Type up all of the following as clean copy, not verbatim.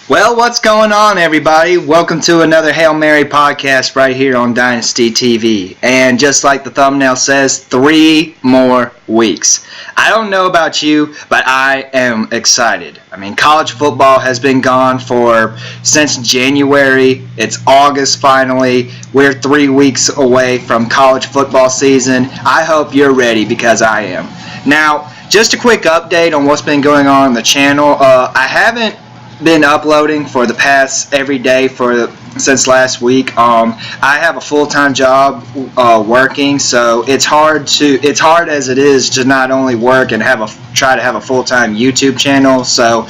Well, what's going on, everybody? Welcome to another Hail Mary podcast right here on Dynasty TV. And just like the thumbnail says, 3 more weeks. I don't know about you, but I am excited. I mean, college football has been gone since January. It's August finally. We're 3 weeks away from college football season. I hope you're ready because I am. Now, just a quick update on what's been going on the channel. I haven't been uploading for the past every day since last week. I have a full-time job working, so it's hard as it is to not only work and try to have a full-time YouTube channel. So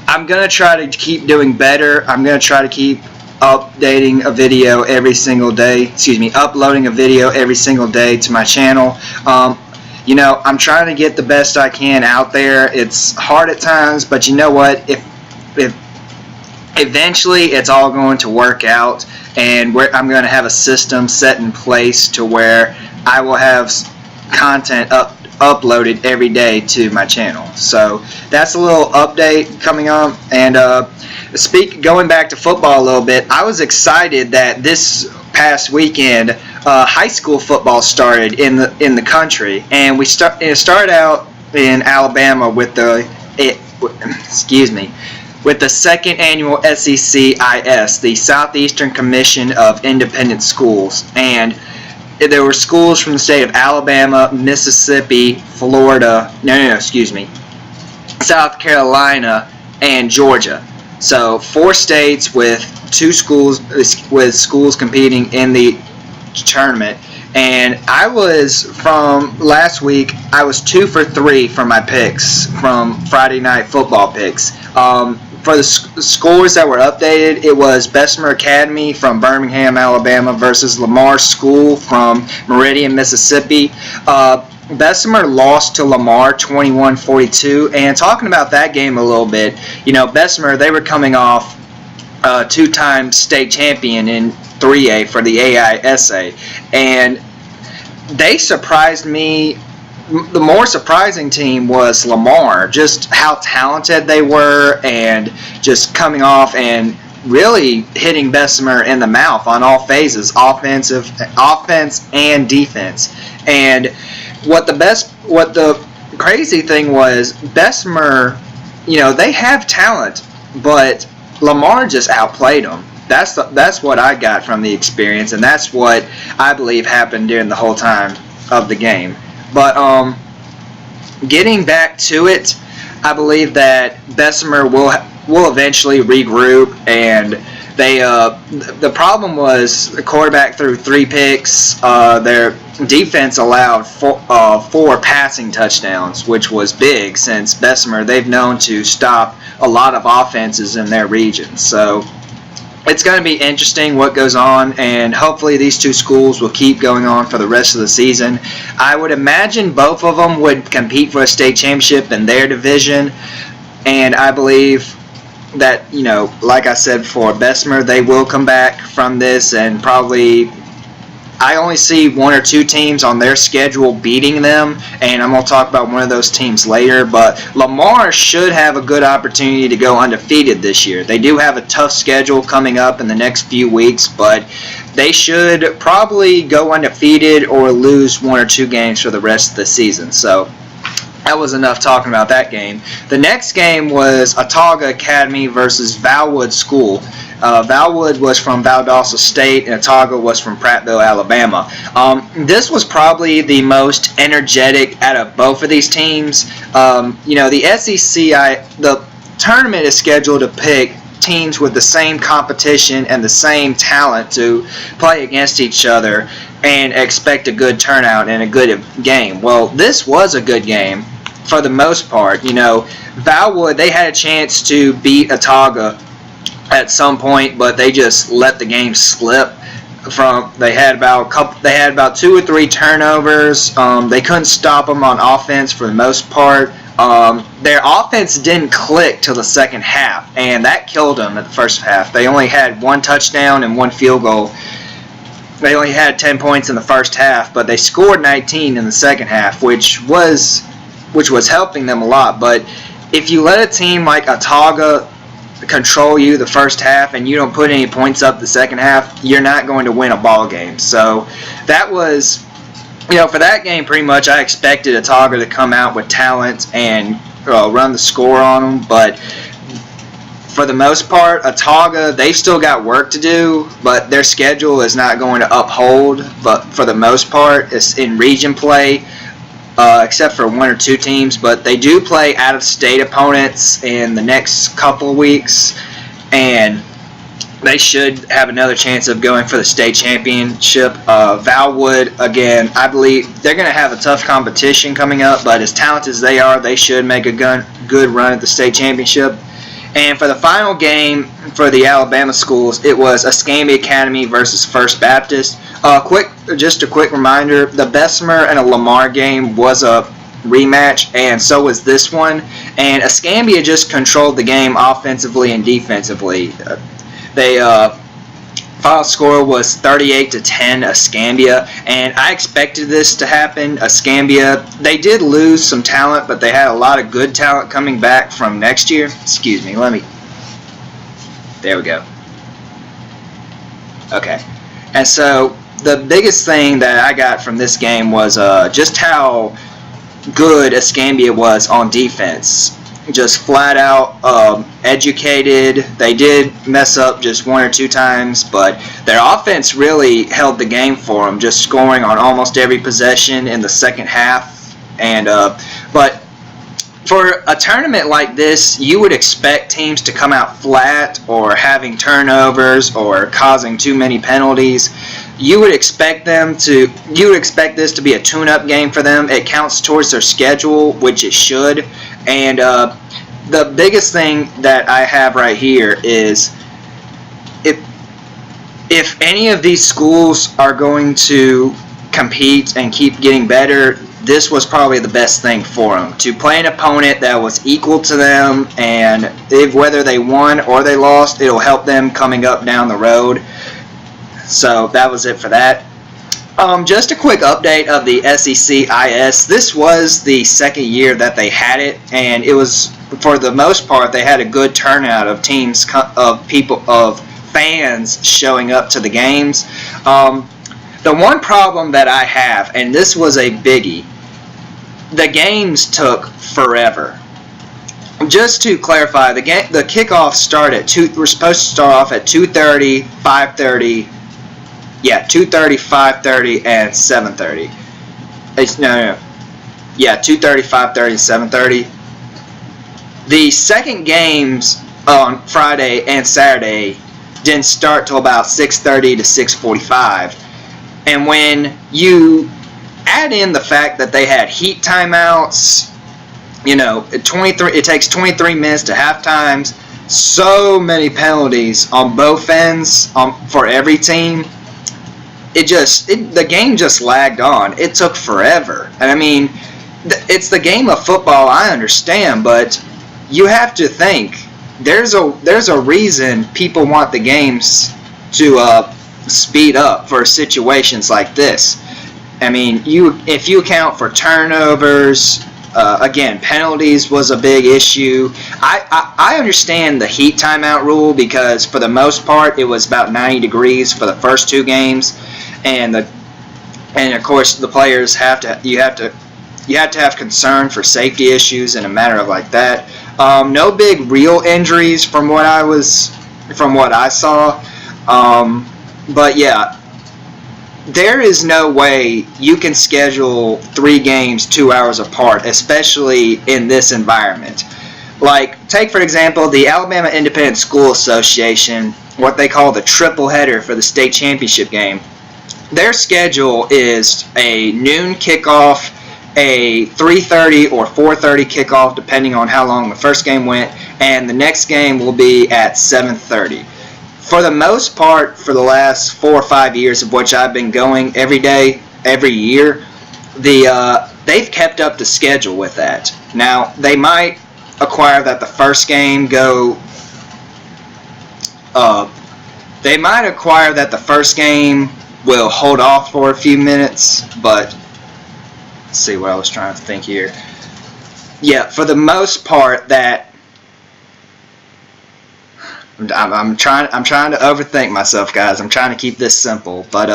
I'm gonna try to keep doing better. I'm gonna try to keep updating a video every single day. Uploading a video every single day to my channel. I'm trying to get the best I can out there. It's hard at times, but you know what? If eventually it's all going to work out, and I'm going to have a system set in place to where I will have content uploaded every day to my channel. So that's a little update coming on. And going back to football a little bit, I was excited that this past weekend high school football started in the country, and it started out in Alabama with the second annual SECIS, the Southeastern Commission of Independent Schools. And there were schools from the state of Alabama, Mississippi, Florida, South Carolina, and Georgia. So 4 states with schools competing in the tournament. And from last week, I was 2 for 3 for my picks, from Friday night football picks. For the scores that were updated, it was Bessemer Academy from Birmingham, Alabama versus Lamar School from Meridian, Mississippi. Bessemer lost to Lamar 21-42. And talking about that game a little bit, Bessemer, they were coming off a 2-time state champion in 3A for the AISA, and they surprised me. The more surprising team was Lamar, just how talented they were, and just coming off and really hitting Bessemer in the mouth on all phases, offense and defense. And what the crazy thing was, Bessemer, they have talent, but Lamar just outplayed them. That's what I got from the experience, and that's what I believe happened during the whole time of the game. But getting back to it, I believe that Bessemer will eventually regroup, and the problem was the quarterback threw 3 picks. Their defense allowed 4 passing touchdowns, which was big since Bessemer, they've known to stop a lot of offenses in their region. So it's going to be interesting what goes on, and hopefully these 2 schools will keep going on for the rest of the season. I would imagine both of them would compete for a state championship in their division, and I believe that, like I said before, Bessemer, they will come back from this, and probably I only see 1 or 2 teams on their schedule beating them, and I'm going to talk about one of those teams later. But Lamar should have a good opportunity to go undefeated this year. They do have a tough schedule coming up in the next few weeks, but they should probably go undefeated or lose 1 or 2 games for the rest of the season. So that was enough talking about that game. The next game was Autauga Academy versus Valwood School. Valwood was from Valdosta State, and Autauga was from Prattville, Alabama. This was probably the most energetic out of both of these teams. The SEC, the tournament is scheduled to pick teams with the same competition and the same talent to play against each other and expect a good turnout and a good game. Well, this was a good game for the most part. Valwood, they had a chance to beat Autauga at some point, but they just let the game slip. They had about 2 or 3 turnovers. They couldn't stop them on offense for the most part. Their offense didn't click till the second half, and that killed them at the first half. They only had 1 touchdown and 1 field goal. They only had 10 points in the first half, but they scored 19 in the second half, which was helping them a lot. But if you let a team like Autauga control you the first half and you don't put any points up the second half, you're not going to win a ball game. So that was, for that game, pretty much I expected Autauga to come out with talent and run the score on them, but for the most part, Autauga, they've still got work to do, but their schedule is not going to uphold. But for the most part, it's in region play, except for one or two teams. But they do play out-of-state opponents in the next couple of weeks, and they should have another chance of going for the state championship. Valwood, again, I believe they're going to have a tough competition coming up, but as talented as they are, they should make a good run at the state championship. And for the final game for the Alabama schools, it was Escambia Academy versus First Baptist. Just a quick reminder, the Bessemer and a Lamar game was a rematch, and so was this one. And Escambia just controlled the game offensively and defensively. Final score was 38-10 Escambia, and I expected this to happen. Escambia, they did lose some talent, but they had a lot of good talent coming back from next year. Excuse me, there we go. Okay, and so the biggest thing that I got from this game was just how good Escambia was on defense. Just flat out educated. They did mess up just one or two times, but their offense really held the game for them, just scoring on almost every possession in the second half. And but for a tournament like this, you would expect teams to come out flat or having turnovers or causing too many penalties. You would expect this to be a tune-up game for them. It counts towards their schedule, which it should. And the biggest thing that I have right here is if any of these schools are going to compete and keep getting better, this was probably the best thing for them. To play an opponent that was equal to them, and whether they won or they lost, it'll help them coming up down the road. So that was it for that. Just a quick update of the SEC-IS. This was the second year that they had it, and it was, for the most part, they had a good turnout of teams, of fans showing up to the games. The one problem that I have, and this was a biggie, the games took forever. Just to clarify, the kickoff we're supposed to start off at 2:30, 5:30. Yeah, 2:30, 5:30, and 7:30. Yeah, 2:30, 5:30, and 7:30. The second games on Friday and Saturday didn't start till about 6:30 to 6:45. And when you add in the fact that they had heat timeouts, it takes 23 minutes to halftimes, so many penalties on both ends for every team. The game just lagged on. It took forever. And I mean, it's the game of football, I understand, but you have to think there's a reason people want the games to speed up for situations like this. I mean, if you account for turnovers, again, penalties was a big issue. I understand the heat timeout rule because for the most part it was about 90 degrees for the first two games, and of course the players you have to have concern for safety issues in a matter of like that. No big real injuries from what I saw, but yeah. There is no way you can schedule 3 games 2 hours apart, especially in this environment. Like, take for example the Alabama Independent School Association, what they call the triple header for the state championship game. Their schedule is a noon kickoff, a 3:30 or 4:30 kickoff, depending on how long the first game went, and the next game will be at 7:30. For the most part, for the last 4 or 5 years of which I've been going every day, every year, they've kept up the schedule with that. Now, they might acquire that the first game will hold off for a few minutes, but let's see what I was trying to think here. Yeah, for the most part, that I'm trying to overthink myself, guys. I'm trying to keep this simple. But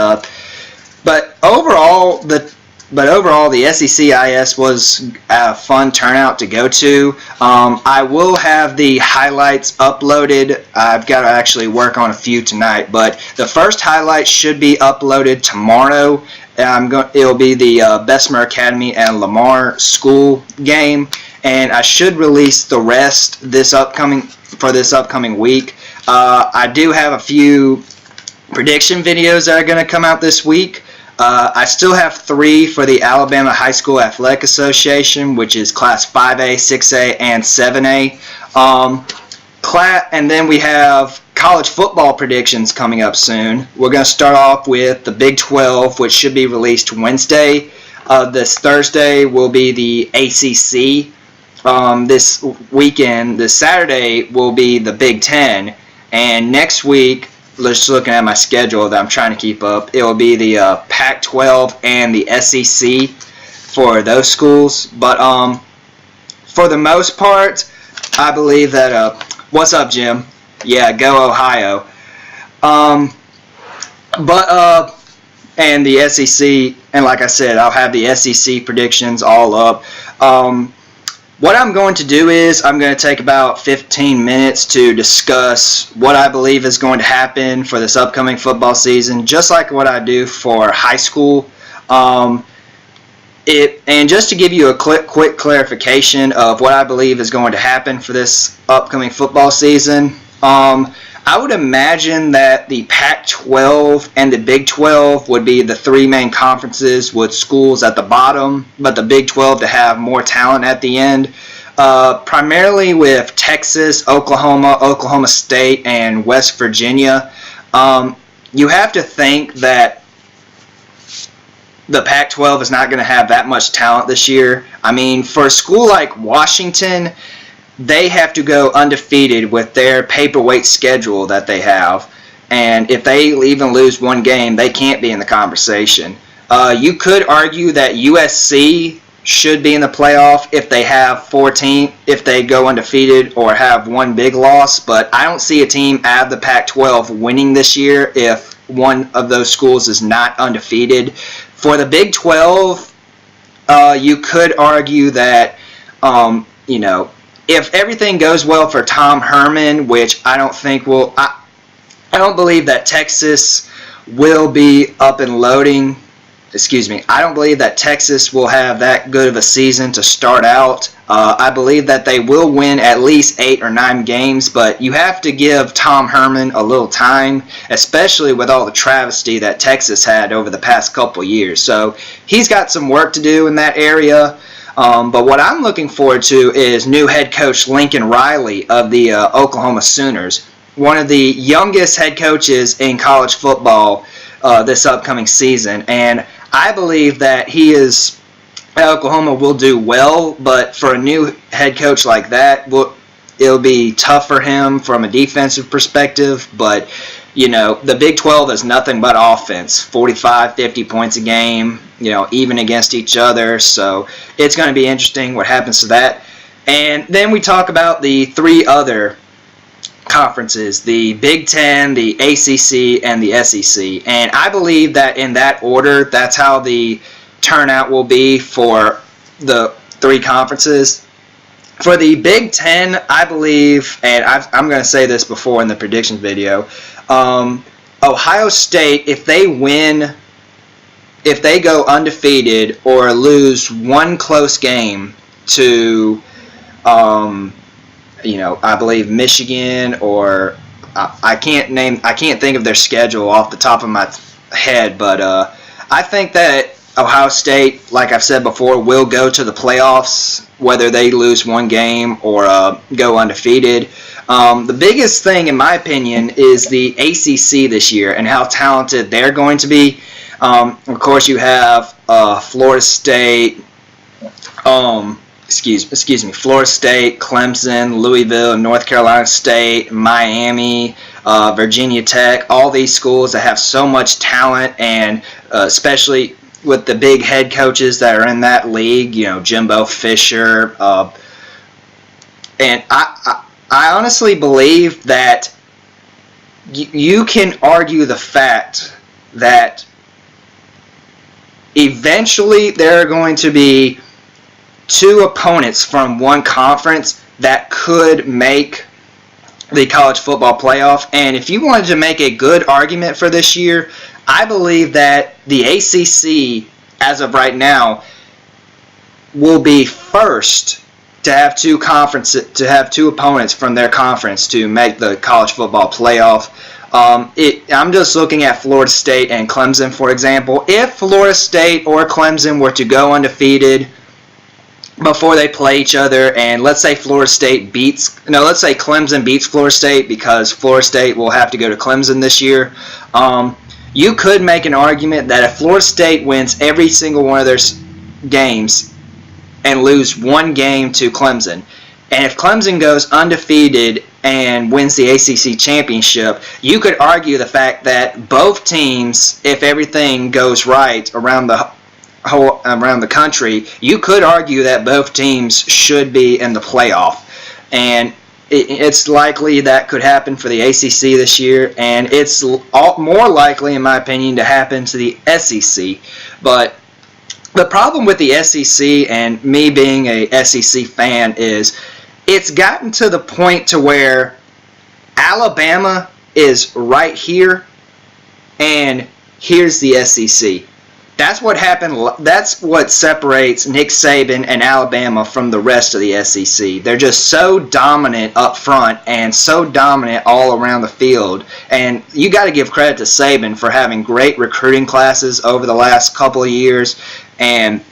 overall, the SECIS was a fun turnout to go to. I will have the highlights uploaded. I've got to actually work on a few tonight, but the first highlight should be uploaded tomorrow. It'll be the Bessemer Academy and Lamar school game, and I should release the rest this upcoming week. I do have a few prediction videos that are going to come out this week. I still have 3 for the Alabama High School Athletic Association, which is Class 5A, 6A, and 7A. And then we have college football predictions coming up soon. We're going to start off with the Big 12, which should be released Wednesday. This Thursday will be the ACC. This weekend, this Saturday, will be the Big 10. And next week, just looking at my schedule that I'm trying to keep up, it will be the Pac-12 and the SEC for those schools. But for the most part, I believe that what's up, Jim? Yeah, go Ohio. And the SEC, and like I said, I'll have the SEC predictions all up. What I'm going to do is I'm going to take about 15 minutes to discuss what I believe is going to happen for this upcoming football season, just like what I do for high school. And just to give you a quick clarification of what I believe is going to happen for this upcoming football season, I would imagine that the Pac-12 and the Big 12 would be the 3 main conferences with schools at the bottom, but the Big 12 to have more talent at the end, primarily with Texas, Oklahoma State, and West Virginia. You have to think that the Pac-12 is not going to have that much talent this year. I mean, for a school like Washington, they have to go undefeated with their paperweight schedule that they have. And if they even lose one game, they can't be in the conversation. You could argue that USC should be in the playoff if they have if they go undefeated or have one big loss. But I don't see a team out of the Pac-12 winning this year if one of those schools is not undefeated. For the Big 12, you could argue that, if everything goes well for Tom Herman, which I don't think will, I don't believe that Texas will be up and loading. I don't believe that Texas will have that good of a season to start out. I believe that they will win at least 8 or 9 games, but you have to give Tom Herman a little time, especially with all the travesty that Texas had over the past couple years. So he's got some work to do in that area. But what I'm looking forward to is new head coach Lincoln Riley of the Oklahoma Sooners, one of the youngest head coaches in college football this upcoming season. And I believe that Oklahoma will do well, but for a new head coach like that, it'll be tough for him from a defensive perspective. But, the Big 12 is nothing but offense, 45, 50 points a game, even against each other. So it's going to be interesting what happens to that. And then we talk about the 3 other conferences, the Big 10, the ACC, and the SEC. And I believe that in that order, that's how the turnout will be for the 3 conferences. For the Big 10, I believe, and I'm going to say this before in the predictions video, Ohio State, if they go undefeated or lose one close game to, I believe Michigan, or I can't think of their schedule off the top of my head, but I think that Ohio State, like I've said before, will go to the playoffs, whether they lose one game or go undefeated. The biggest thing, in my opinion, is the ACC this year and how talented they're going to be. Of course, you have Florida State, Florida State, Clemson, Louisville, North Carolina State, Miami, Virginia Tech, all these schools that have so much talent, and especially with the big head coaches that are in that league, Jimbo Fisher. And I honestly believe that you can argue the fact that eventually there are going to be two opponents from one conference that could make the college football playoff. And if you wanted to make a good argument for this year, I believe that the ACC, as of right now, will be first to have two opponents from their conference to make the college football playoff. I'm just looking at Florida State and Clemson, for example. If Florida State or Clemson were to go undefeated before they play each other, and let's say Clemson beats Florida State, because Florida State will have to go to Clemson this year. You could make an argument that if Florida State wins every single one of their games and lose one game to Clemson, and if Clemson goes undefeated and wins the ACC championship, you could argue the fact that both teams, if everything goes right around the country, you could argue that both teams should be in the playoff. And it's likely that could happen for the ACC this year, and it's more likely, in my opinion, to happen to the SEC. But the problem with the SEC, and me being a SEC fan, is it's gotten to the point to where Alabama is right here, and here's the SEC. That's what happened. That's what separates Nick Saban and Alabama from the rest of the SEC. They're just so dominant up front and so dominant all around the field. And you got to give credit to Saban for having great recruiting classes over the last couple of years. And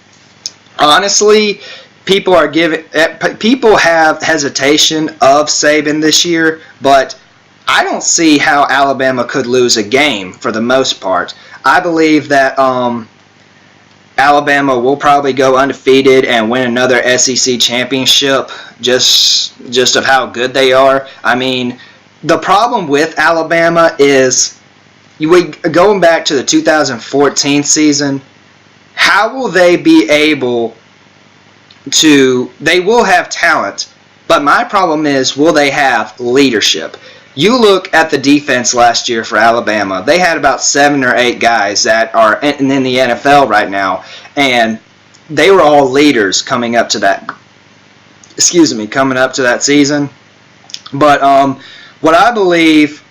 honestly, people have hesitation of Saban this year, but I don't see how Alabama could lose a game for the most part. I believe that Alabama will probably go undefeated and win another SEC championship just of how good they are. I mean, the problem with Alabama is, going back to the 2014 season, how will they be able to... They will have talent, but my problem is, will they have leadership? You look at the defense last year for Alabama. They had about 7 or 8 guys that are in the NFL right now, and they were all leaders coming up to that season. But what I believe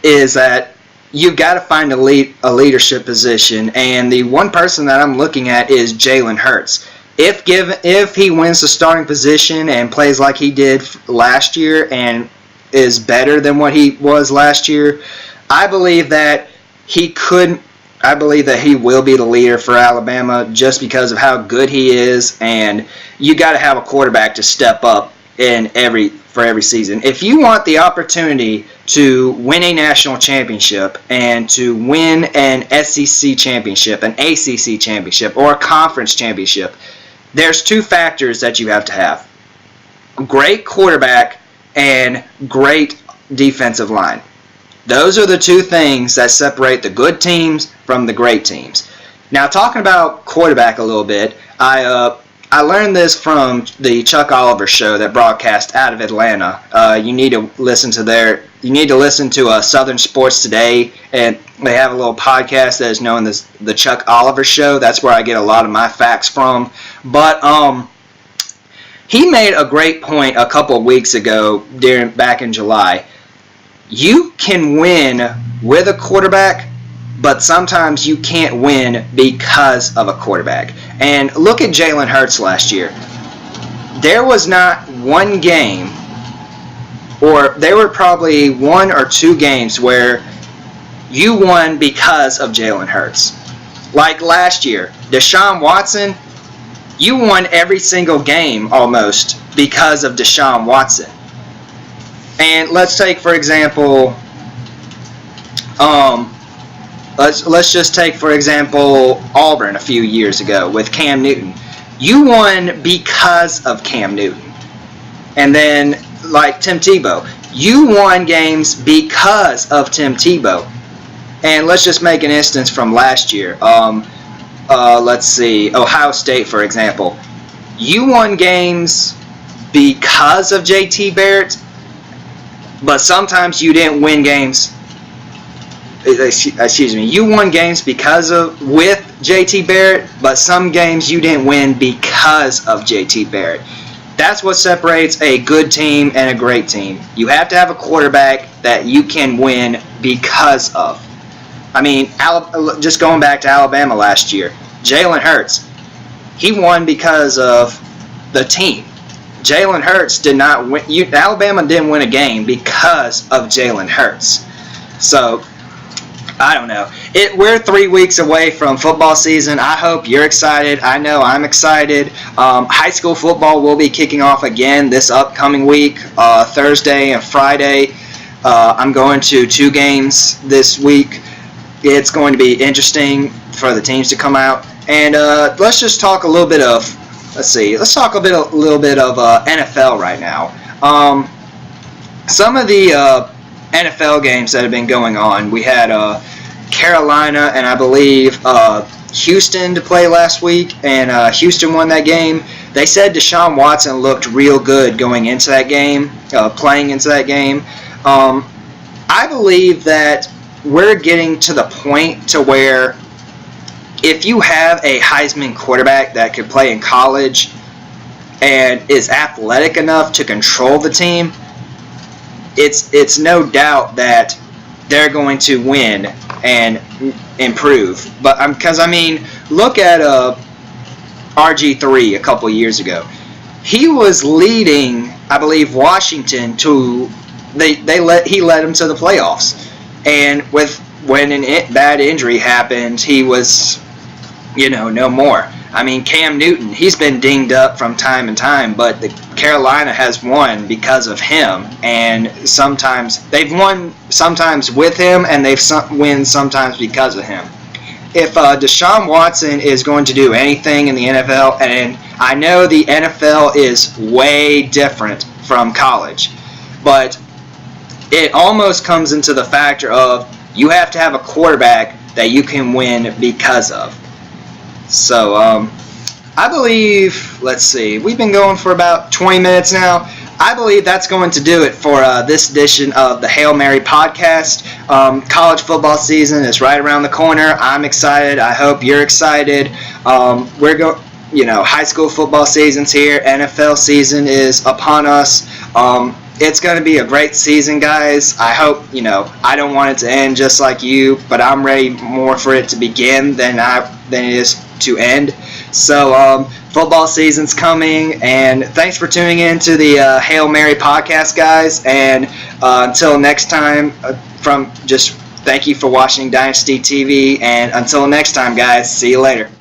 is that you've got to find a leadership position, and the one person that I'm looking at is Jalen Hurts. If he wins the starting position and plays like he did last year and is better than what he was last year, I believe that he will be the leader for Alabama just because of how good he is, and you got to have a quarterback to step up for every season. If you want the opportunity to win a national championship and to win an SEC championship, an ACC championship, or a conference championship, there's 2 factors that you have to have: great quarterback and great defensive line. Those are the 2 things that separate the good teams from the great teams. Now, talking about quarterback a little bit, I learned this from the Chuck Oliver show that broadcast out of Atlanta. You need to listen to Southern Sports Today, and they have a little podcast that is known as the Chuck Oliver Show. That's where I get a lot of my facts from. But he made a great point a couple of weeks ago, back in July. You can win with a quarterback, but sometimes you can't win because of a quarterback. And look at Jalen Hurts last year. There was not one game, or there were probably 1 or 2 games where you won because of Jalen Hurts. Like last year, Deshaun Watson, you won every single game almost because of Deshaun Watson. And let's take, for example, let's just take, for example, Auburn a few years ago with Cam Newton. You won because of Cam Newton. And then, like Tim Tebow, you won games because of Tim Tebow. And let's just make an instance from last year. Let's see, Ohio State, for example. You won games because of J.T. Barrett, but sometimes you didn't win games excuse me, you won games with JT Barrett, but some games you didn't win because of JT Barrett. That's what separates a good team and a great team. You have to have a quarterback that you can win because of. I mean, just going back to Alabama last year, Jalen Hurts, he won because of the team. Jalen Hurts did not win. Alabama didn't win a game because of Jalen Hurts. So, I don't know. We're 3 weeks away from football season. I hope you're excited. I know I'm excited. High school football will be kicking off again this upcoming week, Thursday and Friday. I'm going to 2 games this week. It's going to be interesting for the teams to come out. And let's just talk a little bit of, let's talk a little bit of NFL right now. Some of the NFL games that have been going on. We had Carolina and I believe Houston to play last week, and Houston won that game. They said Deshaun Watson looked real good going into that game, playing into that game. I believe that we're getting to the point to where if you have a Heisman quarterback that could play in college and is athletic enough to control the team, it's no doubt that they're going to win and improve. But because I mean, look at RG3 a couple years ago. He was leading, I believe, Washington to he led them to the playoffs. And when a bad injury happened, he was, no more. I mean, Cam Newton, he's been dinged up from time to time, but Carolina has won because of him. And sometimes they've won sometimes with him, and they've won sometimes because of him. If Deshaun Watson is going to do anything in the NFL, and I know the NFL is way different from college, but it almost comes into the factor of you have to have a quarterback that you can win because of. So, I believe, let's see, we've been going for about 20 minutes now. I believe that's going to do it for this edition of the Hail Mary podcast. College football season is right around the corner. I'm excited. I hope you're excited. High school football season's here. NFL season is upon us. It's going to be a great season, guys. I hope, I don't want it to end just like you, but I'm ready more for it to begin than it is to end. So, football season's coming, and thanks for tuning in to the Hail Mary podcast, guys. And until next time, thank you for watching Dynasty TV, and until next time, guys, see you later.